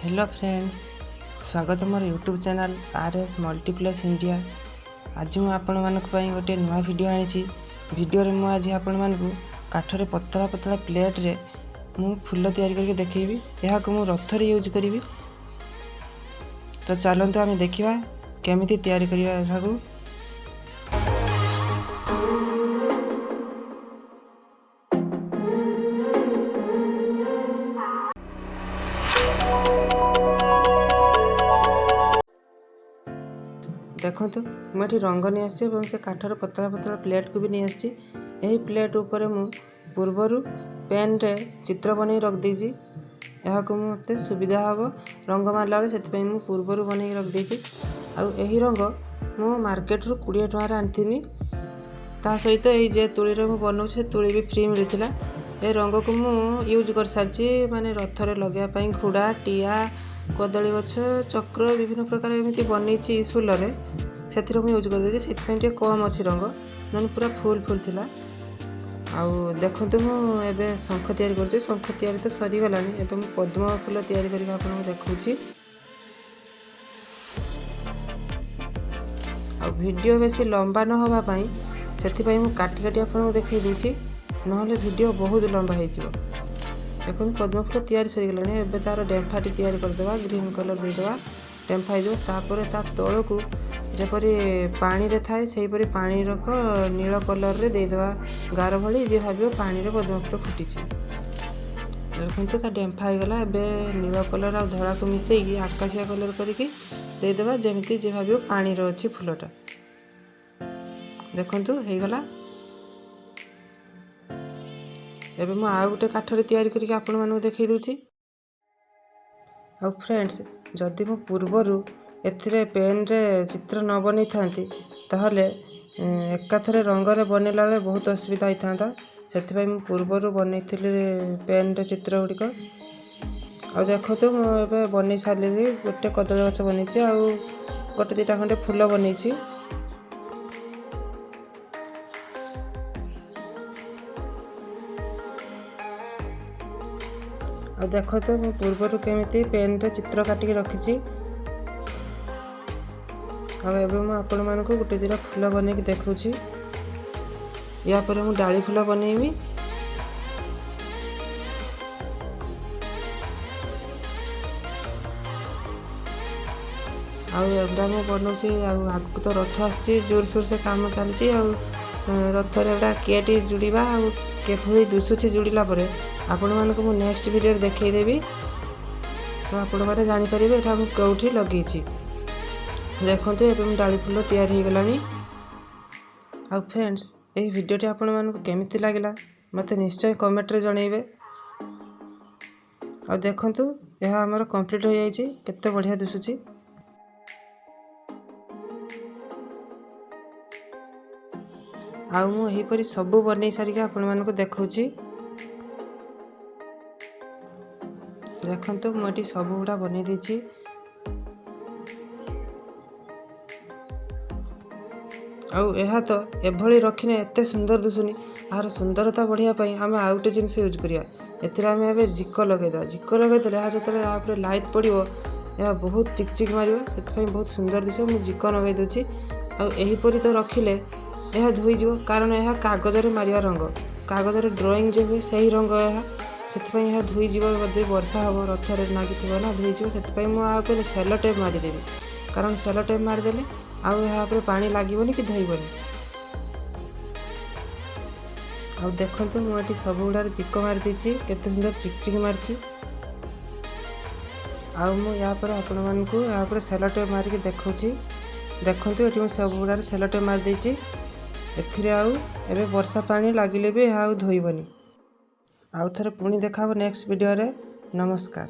Hello friends, स्वागत मोर YouTube channel RS multiplex India. आज मुझे आपण मानक गोटे नुआ वीडियो आनी। वीडियो रे मुझे आपण मानक काठरे पतला पतला प्लेट रे मु फूल तैयारी करके देखैबी। यह को मु रथ रे यूज करी। तो चलते आम देखा केमिति तैयारी करिया एहाकू। देखो मुझे रंग नहीं आसी से काठर पतला पतला प्लेट को भी नहीं आसी। यही प्लेट उपर मु पूर्वर पेन रे चित्र बन रख देजी। यह को मत सुविधा हम रंग मारला से पूर्वर बन रख देजी। आई रंग मु मार्केट रू 20 टकर आनी। ता सहित ये तुली बनाऊँ से तुली भी फ्री मिलता। ये रंग को मु यूज कर सारी माने रथरे लगे घुड़ा टीआ कदली गछ चक्र विभिन्न प्रकार एमती बनई फूल से यूज कर से कम अच्छी रंग ना पूरा फुल फुल थिला। आउ देखते मुझे शंख तैयारी कर शंख तैयारी तो सरीगला। एवं पद्म फूल तैयारी करके आपको देखुची। वीडियो बेसी लंबा न होगापाई से मुझे काटी काटी आपको देखई दूची, नहले वीडियो बहुत लंबा हो। देखो पद्म फूल तैयारी सरीगला। एवं तार डेम्फाटी तैयारी करदे ग्रीन कलर देदेबा डेम्फा हो। ता तल को जपरी पानी रे थाए सेहीपरि पानी रख नील कलर रे देदेबा गार भली जे भाव पानी रे पद्म फूल फुटी। देखो ता डेम्फा हो गला। एवं नील कलर आ धड़ा को मिसेकी आकाशिया कलर करके देदेबा जेमिति जे भाव पानी रे अछि फूलटा। देखो हो गला। एबे मु आ गोटे काठरे तैयारी करके आपण मानू देखै दूची। आ फ्रेंड्स, जदि मु पूर्वरु एथिरे पेन रे चित्र न बनै थांती ताहले एकाथरे रंग रे बनेला बेले बहुत असुविधा होता। से मु पूर्वरु बनैथिली पेन रे चित्र गुड़िक। आ देखो तो मुझे बन सारे गोटे कदली गछ बनी गोटे दुटा खंडे फूल बनी। आ देखो तो मु पूर्वर केमिति पेन रे चित्र काटिक रखी। आपण मानक गोटे दुटा फूल बन देखुची। या पर मु डाली फूल बनैबी। आउटा मु बनाऊँगी। आगू तो रथ आसची जोर सोर से काम चलती। रथ रे किए जुड़वा के दुसुची जुड़ला आपण मानक मु नेक्स्ट वीडियो देखैदेवी। तो आपण मैंने जानीपर एटा मुझे कौटी लगे। देखो ये डाली फूल तैयारी हो गलानी। आ फ्रेंड्स, यही वीडियोटी आपण मानक केमिति लागला मते निश्चय कमेंट रे जणैबे। आ देखंतु यह हमर कंप्लीट हो जाइए। केते बढ़िया दिसुची। आउ मु एहीपरि सबू बनै सारिके आपण मानक देखौची। देखंतु मुझे सब गुड़ा बन देछि। आउ तो एभली रखिने एते सुंदर दिसुनी। यार सुंदरता बढ़ियापाई आम आउ गोटे जिनस यूज करिया। एमे जिक लगेदा। जिक लगेदे जो लाइट पड़ो यह बहुत चिकचिक मार से बहुत सुंदर दिशो। मुझे जिक लगे दूची। आहीपरी तो रखिले यह धोईज कारण यह कागज रे मारिया रंग कागज रे ड्राइंग जो हुए सही रंग यह से यह धोईज बदे वर्षा हम रथरे नागिथ ना धोईज से मुझे सेलो टेप मारिदेवी कारण सेलो टेप मारिदेले आउ पानी लगभग कि धोबनी। आ देखो मुझे सब गुड़ा चिक मारिदे केते सुंदर चिकचिक मारी। आपर आपण मानक सेलो टेप मारिक देखुची। देखो ये मुझे सब गुड़ा सेलो टेप मारिदे। एथिरे आउ एबे वर्षा पानी लगिले भी आउ धोइबनी। आउ थरे पुणी देखा नेक्स्ट वीडियो रे। नमस्कार।